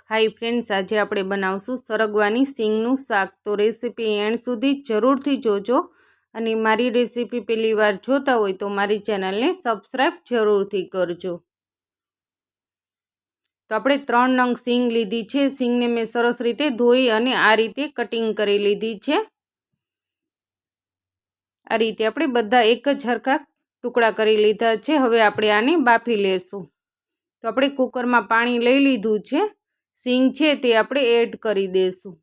Hi friends, आज આપણે બનાવશું સરગવાની સિંગનું શાક। તો રેસીપી એન્ડ સુધી જરૂરથી જોજો અને મારી રેસીપી પહેલી વાર જોતા હોય તો મારી ચેનલને સબસ્ક્રાઇબ જરૂરથી કરજો। તો આપણે 3 નંગ સિંગ લીધી છે। સિંગને મેં સરસ રીતે ધોઈ અને આ રીતે કટિંગ કરી લીધી છે। આ રીતે આપણે બધા એક જ હરખા ટુકડા કરી લીધા છે। હવે આપણે આને બાફી લેશું। તો આપણે કુકરમાં પાણી લઈ લીધું છે। સિંગ છે તે આપણે એડ કરી દેશું।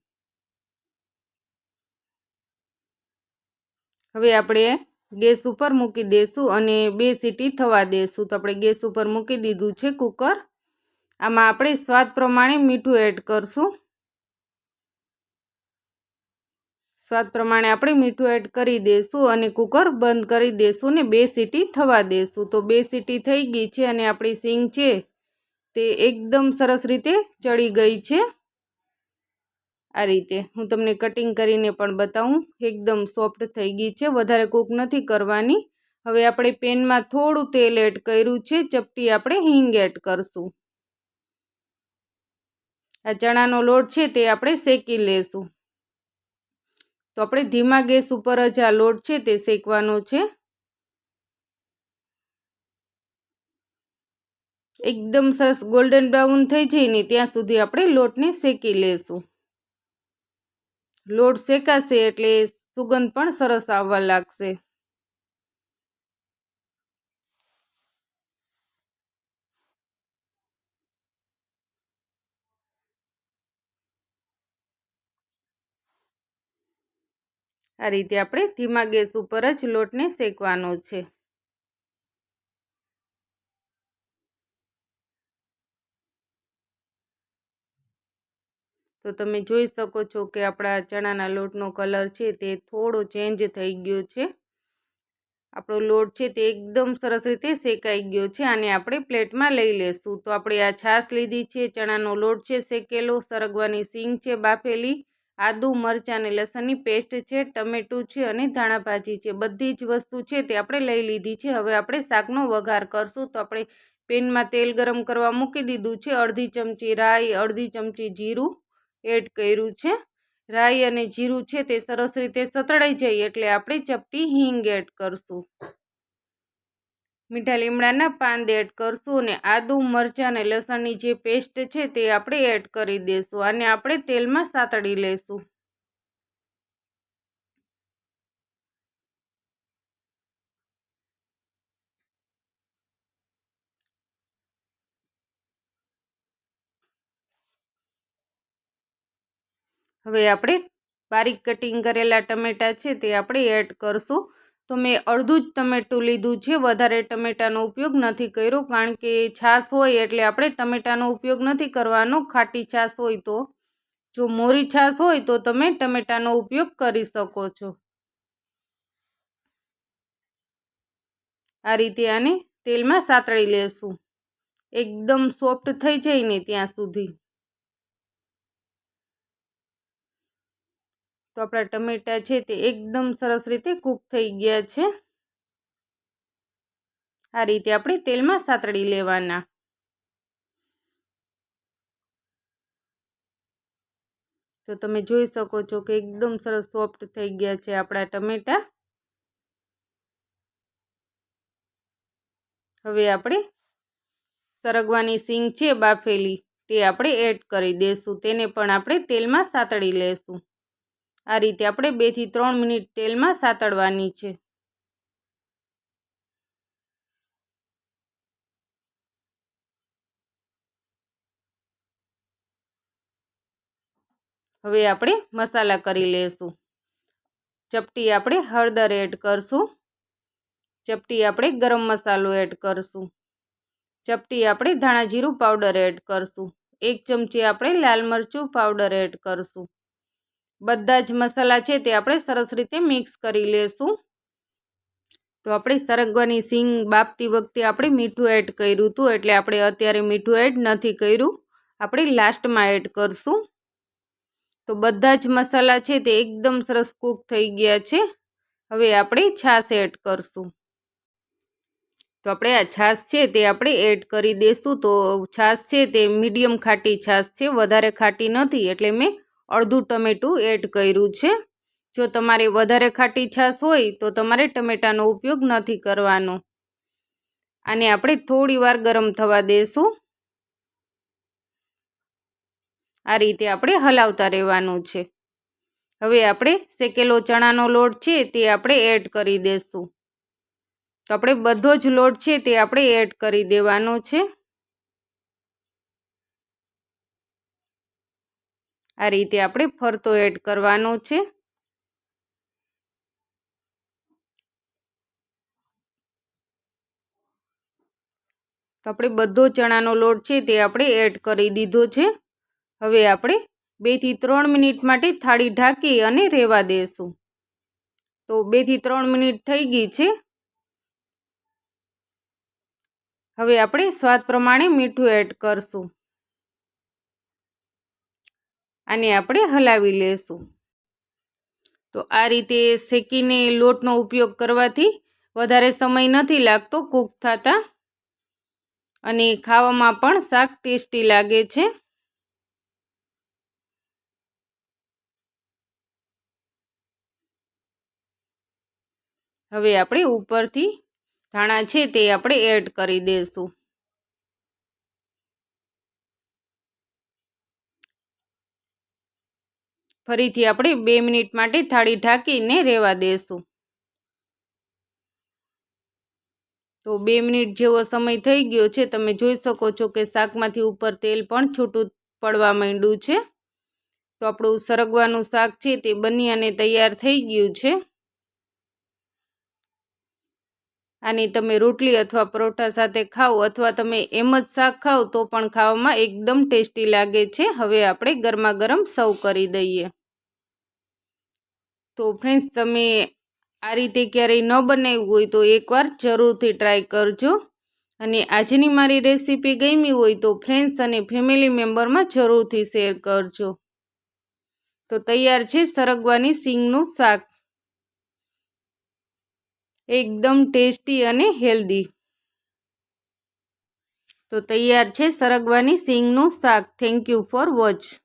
હવે આપણે ગેસ ઉપર મૂકી દેશું અને 2 સીટી થવા દેશું। તો આપણે ગેસ ઉપર મૂકી દીધું છે કુકર। આમાં આપણે સ્વાદ પ્રમાણે મીઠું એડ કરશું। સ્વાદ પ્રમાણે આપણે મીઠું એડ કરી દેશું અને કુકર બંધ કરી દેશું ને 2 સીટી થવા દેશું। તો 2 સીટી થઈ ગઈ છે અને આપણી સિંગ છે તે એકદમ સરસ રીતે ચડી ગઈ છે। આ રીતે હું તમને કટિંગ કરીને પણ બતાવું। એકદમ સોફ્ટ થઈ ગઈ છે, વધારે કૂક નથી કરવાની। હવે આપણે પેનમાં થોડું તેલ એડ કર્યું છે, ચપટી આપણે હિંગ એડ કરશું। આ ચણાનો લોટ છે તે આપણે શેકી લેશું। તો આપણે ધીમા ગેસ ઉપર જ આ લોટ છે તે શેકવાનો છે। એકદમ સરસ ગોલ્ડન બ્રાઉન થઈ જાય ને ત્યાં સુધી આપણે લોટને શેકી લેશું। લોટ શેકાશે એટલે સુગંધ પણ સરસ આવવા લાગશે। આ રીતે આપણે ધીમા ગેસ ઉપર જ લોટને શેકવાનો છે। તો તમે જોઈ શકો છો કે આપણા ચણાના લોટનો કલર છે તે થોડો ચેન્જ થઈ ગયો છે। આપણો લોટ છે તે એકદમ સરસ રીતે શેકાઈ ગયો છે। આને આપણે પ્લેટમાં લઈ લેશું। તો આપણે આ છાશ લીધી છે, ચણાનો લોટ છે શેકેલો, સરગવાની સિંગ છે બાફેલી, આદુ મરચાં અને લસણની પેસ્ટ છે, ટમેટું છે અને ધાણા ભાજી છે, બધી જ વસ્તુ છે તે આપણે લઈ લીધી છે। હવે આપણે શાકનો વઘાર કરશું। તો આપણે પેનમાં તેલ ગરમ કરવા મૂકી દીધું છે। અડધી ચમચી રાઈ, અડધી ચમચી જીરું એડ કર્યું છે। રાઈ અને જીરું છે તે સરસ રીતે સતળાઈ જાય એટલે આપણે ચપટી હિંગ એડ કરશું। મીઠા લીમડાના પાન એડ કરશું અને આદુ મરચાં અને લસણની જે પેસ્ટ છે તે આપણે એડ કરી દેશું। આને આપણે તેલમાં સાતળી લેશું। હવે આપણે બારીક કટિંગ કરેલા ટમેટા છે તે આપણે એડ કરશું। તો મેં અડધું જ ટમેટું લીધું છે, વધારે ટમેટાનો ઉપયોગ નથી કર્યો, કારણ કે છાશ હોય એટલે આપણે ટમેટાનો ઉપયોગ નથી કરવાનો। ખાટી છાશ હોય તો, જો મોરી છાશ હોય તો તમે ટમેટાનો ઉપયોગ કરી શકો છો। આ રીતે આને તેલમાં સાતળી લેશું એકદમ સોફ્ટ થઈ જાય ને ત્યાં સુધી। તો આપણા ટમેટા છે તે એકદમ સરસ રીતે કૂક થઈ ગયા છે। આ રીતે આપણે તેલમાં સાતળી લેવાના। તો તમે જોઈ શકો છો કે એકદમ સરસ સોફ્ટ થઈ ગયા છે આપણા ટમેટા। હવે આપણે સરગવાની સિંગ છે બાફેલી તે આપણે એડ કરી દેશું। તેને પણ આપણે તેલમાં સાતળી લેશું। આ રીતે આપણે 2 થી 3 મિનિટ તેલમાં સાતળવાની છે। હવે આપણે મસાલા કરી લેશું। ચપટી આપણે હળદર એડ કરશું, ચપટી આપણે ગરમ મસાલો એડ કરશું, ચપટી આપણે ધાણા જીરું પાવડર એડ કરશું, 1 ચમચી આપણે લાલ મરચું પાવડર એડ કરશું। બધા જ મસાલા છે તે આપણે સરસ રીતે મિક્સ કરી લેશું। તો આપણે સરગવાની સિંગ બાફતી વખતે આપણે મીઠું એડ કર્યું હતું, એટલે આપણે અત્યારે મીઠું એડ નથી કર્યું, આપણે લાસ્ટમાં એડ કરશું। તો બધા જ મસાલા છે તે એકદમ સરસ કૂક થઈ ગયા છે। હવે આપણે છાશ એડ કરશું। તો આપણે આ છાશ છે તે આપણે એડ કરી દઈશું. તો છાશ છે તે મીડિયમ ખાટી છાશ છે, વધારે ખાટી નથી, એટલે મેં અડધું ટમેટું એડ કર્યું છે. જો તમારે વધારે ખાટી છાશ હોય તો તમારે ટમેટાનો ઉપયોગ નથી કરવાનો. આને આપણે થોડી વાર ગરમ થવા દઈશું. આ રીતે આપણે હલાવતા રહેવાનું છે. હવે આપણે શેકેલો ચણાનો લોટ છે તે આપણે એડ કરી દઈશું. તો આપણે બધો જ લોટ છે તે આપણે એડ કરી દેવાનો છે. આ રીતે આપણે ફરતો એડ કરવાનો છે. તો આપણે બધો ચણાનો લોટ છે તે આપણે એડ કરી દીધો છે. હવે આપણે 2 થી 3 મિનિટ માટે થાળી ઢાંકી અને રહેવા દઈશું. તો 2 થી 3 મિનિટ થઈ ગઈ છે. હવે આપણે સ્વાદ પ્રમાણે મીઠું એડ કરશું. આને આપણે હલાવી લેશું. તો આ રીતે શેકીને લોટનો ઉપયોગ કરવાથી વધારે સમય નથી લાગતો કૂક થતા, અને ખાવામાં પણ શાક ટેસ્ટી લાગે છે. હવે આપણે ઉપરથી ધાણા છે તે આપણે એડ કરી દઈશું. ફરીથી આપણે 2 મિનિટ માટે થાળી ઢાંકીને રહેવા દઈશું. તો 2 મિનિટ જેવો સમય થઈ ગયો છે. તમે જોઈ શકો છો કે શાકમાંથી ઉપર તેલ પણ છૂટું પડવા માંડ્યું છે. તો આપણું સરગવાનું શાક છે તે બની અને તૈયાર થઈ ગયું છે. આની તમે રોટલી અથવા પરોઠા સાથે ખાઓ, અથવા તમે એમ જ શાક ખાઓ તો પણ ખાવામાં એકદમ ટેસ્ટી લાગે છે. હવે આપણે ગરમા ગરમ સર્વ કરી દઈએ. તો ફ્રેન્ડ્સ, તમે આ રીતે ક્યારેય ન બનાવ્યું હોય તો એકવાર જરૂરથી ટ્રાય કરજો. અને આજની મારી રેસીપી ગમી હોય તો ફ્રેન્ડ્સ અને ફેમિલી મેમ્બરમાં જરૂરથી શેર કરજો. તો તૈયાર છે સરગવાની સિંગનું શાક, એકદમ ટેસ્ટી અને હેલ્ધી. તો તૈયાર છે સરગવાની સિંગનું શાક. Thank you for watch.